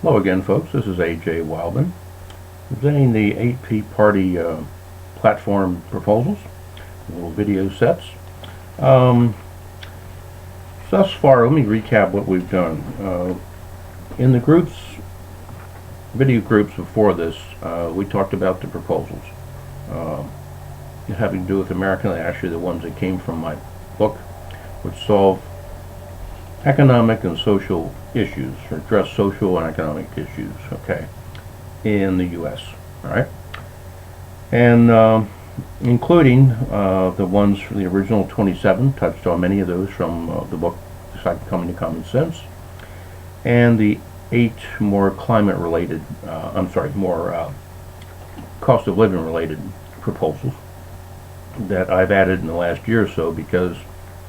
Hello again, folks. This is A.J. Wildman, presenting the 8P Party platform proposals, little video sets. Thus far, let me recap what we've done. In the groups, video groups before this, we talked about the proposals having to do with American, actually the ones that came from my book, which solve economic and social issues, or address social and economic issues, okay, in the U.S., all right? And including the ones from the original 27, touched on many of those from the book, Coming to Common Sense, and the 8 more climate-related, more cost of living related proposals that I've added in the last year or so, because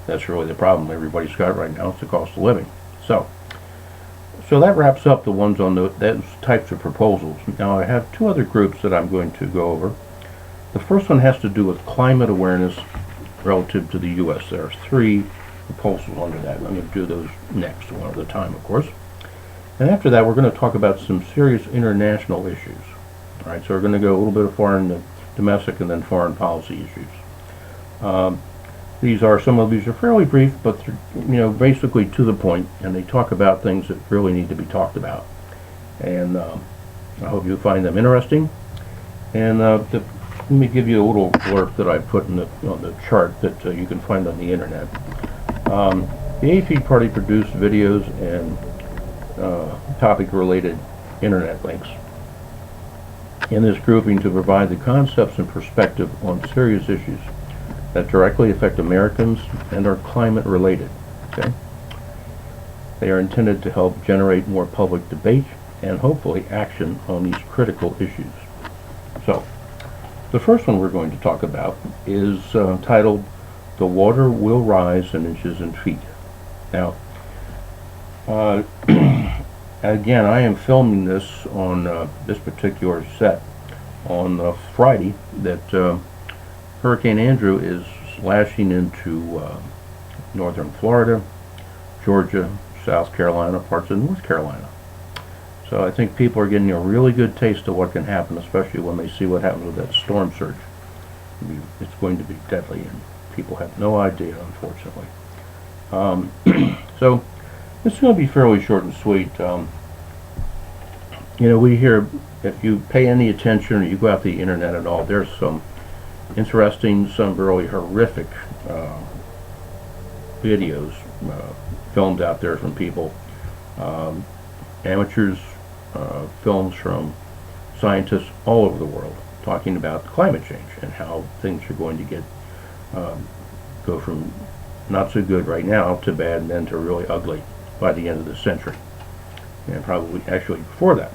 that's really the problem everybody's got right now. It's the cost of living. So that wraps up the ones on those types of proposals. Now I have 2 other groups that I'm going to go over. The first one has to do with climate awareness relative to the U.S. There are 3 proposals under that. I'm going to do those next, one at a time, of course. And after that, we're going to talk about some serious international issues. All right, so we're going to go a little bit of foreign, domestic, and then foreign policy issues. Some of these are fairly brief, but they're, basically to the point, and they talk about things that really need to be talked about. And I hope you find them interesting. And let me give you a little blurb that I put on the chart that you can find on the internet. The AP Party produced videos and topic-related internet links in this grouping to provide the concepts and perspective on serious issues that directly affect Americans and are climate related. Okay? They are intended to help generate more public debate and hopefully action on these critical issues. So, the first one we're going to talk about is titled, "The Water Will Rise in Inches and Feet." Now, again, I am filming this on this particular set on Friday that Hurricane Andrew is lashing into northern Florida, Georgia, South Carolina, parts of North Carolina. So I think people are getting a really good taste of what can happen, especially when they see what happens with that storm surge. It's going to be deadly, and people have no idea, unfortunately. So this is going to be fairly short and sweet. We hear, if you pay any attention or you go out the internet at all, there's some interesting, some really horrific videos filmed out there from people, amateurs, films from scientists all over the world talking about climate change and how things are going to go from not so good right now to bad and then to really ugly by the end of the century, and probably actually before that.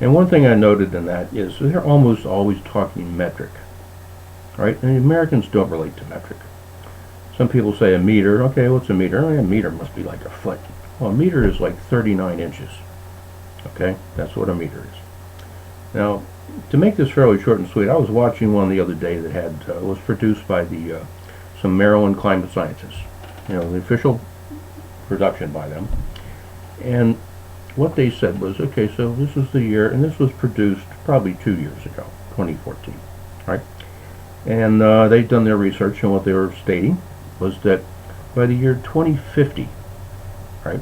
And one thing I noted in that is they're almost always talking metric. Right? And Americans don't relate to metric. Some people say a meter. Okay, what's a meter? A meter must be like a foot. Well, a meter is like 39 inches. Okay, that's what a meter is. Now, to make this fairly short and sweet, I was watching one the other day that was produced by some Maryland climate scientists. The official production by them. And what they said was, okay, so this is the year, and this was produced probably 2 years ago, 2014, right? And they'd done their research, and what they were stating was that by the year 2050, right,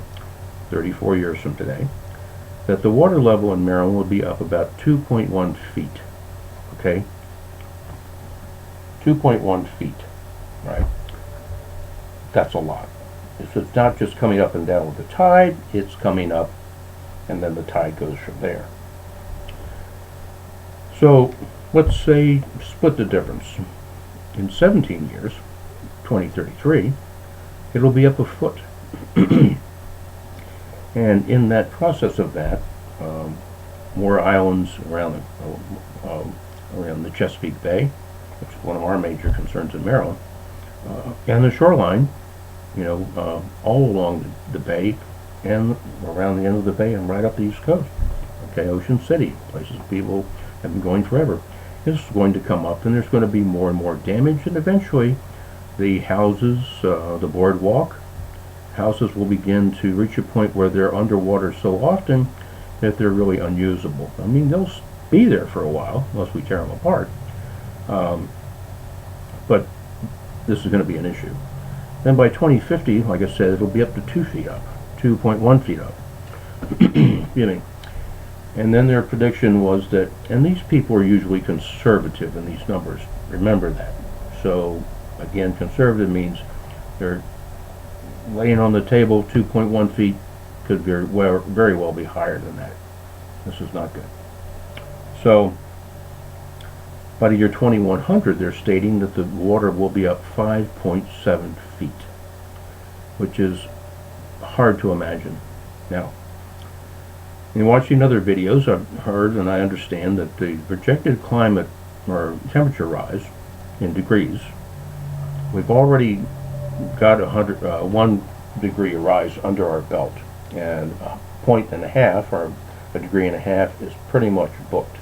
34 years from today, that the water level in Maryland will be up about 2.1 feet, okay? 2.1 feet, right? That's a lot. It's not just coming up and down with the tide, it's coming up, and then the tide goes from there. So, let's say, split the difference. In 17 years, 2033, it'll be up a foot. And in that process of that, more islands around the Chesapeake Bay, which is one of our major concerns in Maryland, and the shoreline, all along the bay and around the end of the bay and right up the East Coast. Okay, Ocean City, places people have been going forever, is going to come up, and there's going to be more and more damage, and eventually the houses, the boardwalk, houses will begin to reach a point where they're underwater so often that they're really unusable. I mean, they'll be there for a while unless we tear them apart. But this is going to be an issue. Then by 2050, like I said, it'll be up to 2 feet up, 2.1 feet up. Excuse me. And then their prediction was that, and these people are usually conservative in these numbers, remember that. So again, conservative means they're laying on the table 2.1 feet, could very well be higher than that. This is not good. So by the year 2100, they're stating that the water will be up 5.7 feet, which is hard to imagine. Now, in watching other videos, I've heard and I understand that the projected climate or temperature rise in degrees, we've already got 1 degree rise under our belt, and a point and a half or a degree and a half is pretty much booked.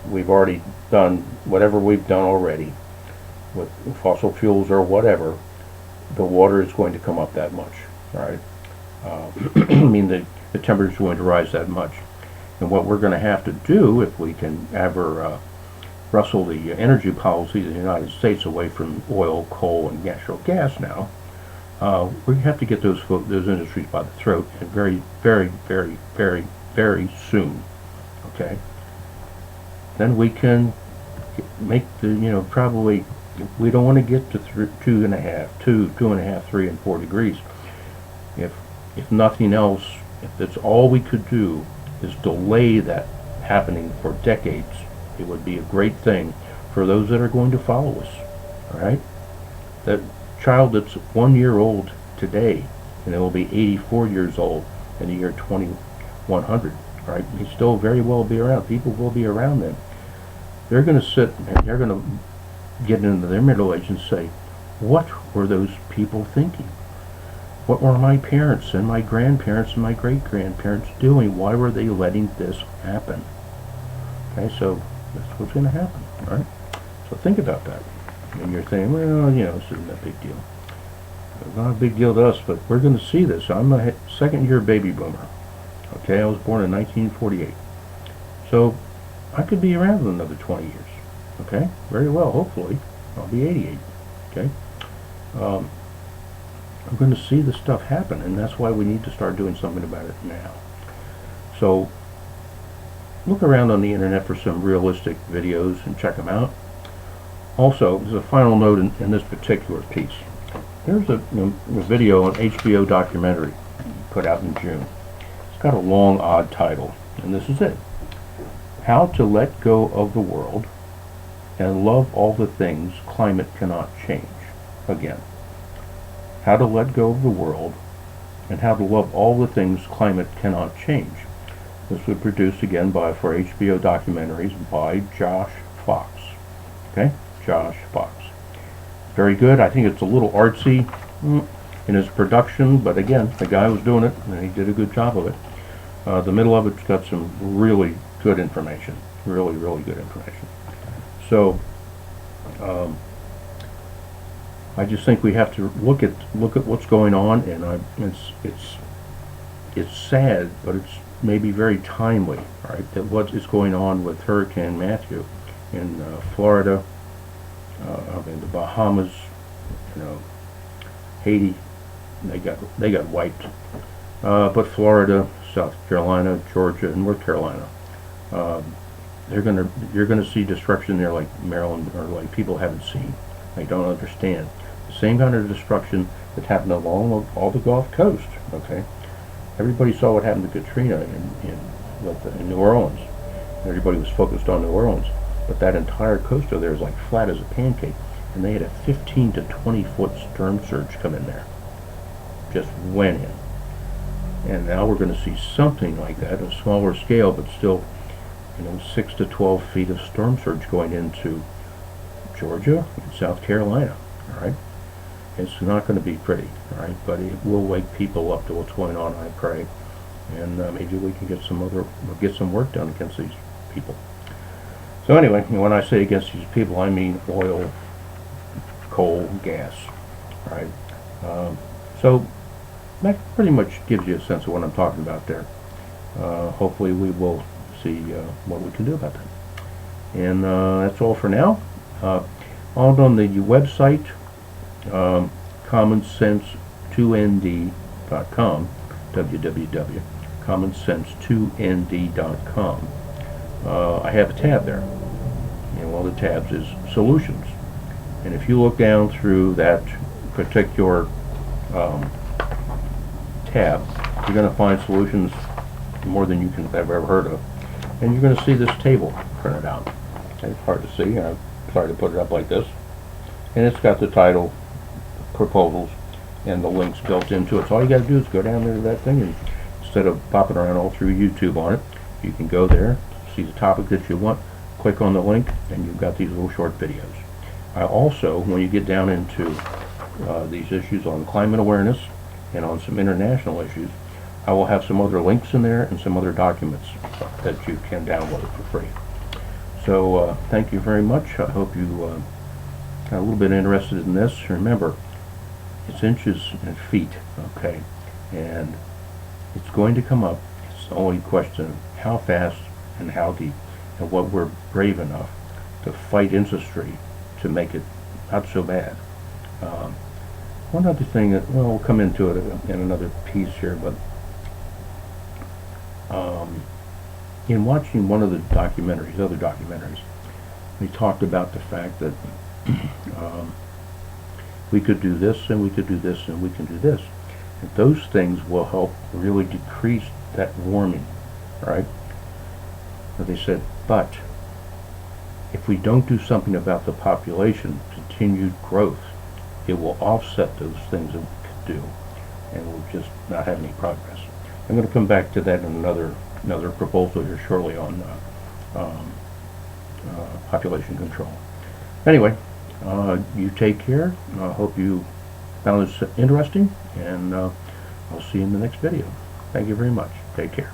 We've already done whatever we've done already with fossil fuels or whatever. The water is going to come up that much, right? I mean, the temperature is going to rise that much. And what we're going to have to do, if we can ever wrestle the energy policy of the United States away from oil, coal, and natural gas now, we have to get those industries by the throat, and very, very, very, very, very soon. Okay? Then we can make the, probably, we don't want to get to 2.5, 3, and 4 degrees. If nothing else, if that's all we could do is delay that happening for decades, it would be a great thing for those that are going to follow us. All right? That child that's 1 year old today, and it will be 84 years old in the year 2100. Right? He still very well be around. People will be around them. They're going to sit and they're going to get into their middle age and say, what were those people thinking? What were my parents and my grandparents and my great-grandparents doing? Why were they letting this happen? Okay, so that's what's going to happen, all right? So think about that. And you're saying, well, this isn't a big deal. It's not a big deal to us, but we're going to see this. I'm a second-year baby boomer. Okay, I was born in 1948. So I could be around in another 20 years. Okay, very well, hopefully. I'll be 88. Okay? I'm going to see this stuff happen, and that's why we need to start doing something about it now. So look around on the internet for some realistic videos and check them out. Also, there's a final note in this particular piece. There's a video, an HBO documentary put out in June. It's got a long, odd title, and this is it. How to Let Go of the World and Love All the Things Climate Cannot Change. Again. How to Let Go of the World and How to Love All the Things Climate Cannot Change. This was produced again for HBO documentaries by Josh Fox. Okay? Josh Fox. Very good. I think it's a little artsy in his production, but again, the guy was doing it and he did a good job of it. The middle of it's got some really good information. Really, really good information. So, I just think we have to look at what's going on, and it's sad, but it's maybe very timely, right? That what is going on with Hurricane Matthew in Florida, in the Bahamas, Haiti, they got wiped. But Florida, South Carolina, Georgia, and North Carolina, you're gonna see destruction there like Maryland, or like people haven't seen. They don't understand. The same kind of destruction that happened along all the Gulf Coast. Okay, everybody saw what happened to Katrina in New Orleans. Everybody was focused on New Orleans, but that entire coast over there is like flat as a pancake, and they had a 15 to 20 foot storm surge come in there. Just went in. And now we're going to see something like that, a smaller scale, but still, 6 to 12 feet of storm surge going into Georgia and South Carolina. All right, it's not going to be pretty. All right, but it will wake people up to what's going on, I pray, and maybe we can get some work done against these people. So anyway, when I say against these people, I mean oil, coal, gas. All right, so that pretty much gives you a sense of what I'm talking about there. hopefully we will see what we can do about that. And that's all for now. All on the website, commonsense2nd.com, www.commonsense2nd.com. I have a tab there, and one of the tabs is Solutions. And if you look down through that particular tab, you're going to find solutions more than you can have ever heard of. And you're going to see this table printed out. It's hard to see. I tried to put it up like this. And it's got the title, proposals, and the links built into it. So all you got to do is go down there to that thing, and instead of popping around all through YouTube on it, you can go there, see the topic that you want, click on the link, and you've got these little short videos. I also, when you get down into these issues on climate awareness and on some international issues, I will have some other links in there and some other documents that you can download for free. So thank you very much. I hope you got a little bit interested in this. Remember, it's inches and feet, okay? And it's going to come up. It's the only question of how fast and how deep, and what we're brave enough to fight industry to make it not so bad. One other thing that, well, we'll come into it in another piece here, but in watching one of the documentaries, other documentaries, we talked about the fact that we could do this, and we could do this, and we can do this. And those things will help really decrease that warming, right? But they said, but if we don't do something about the population, continued growth, it will offset those things that we could do, and we'll just not have any progress. I'm going to come back to that in another proposal here shortly on population control. Anyway, you take care. I hope you found this interesting, and I'll see you in the next video. Thank you very much. Take care.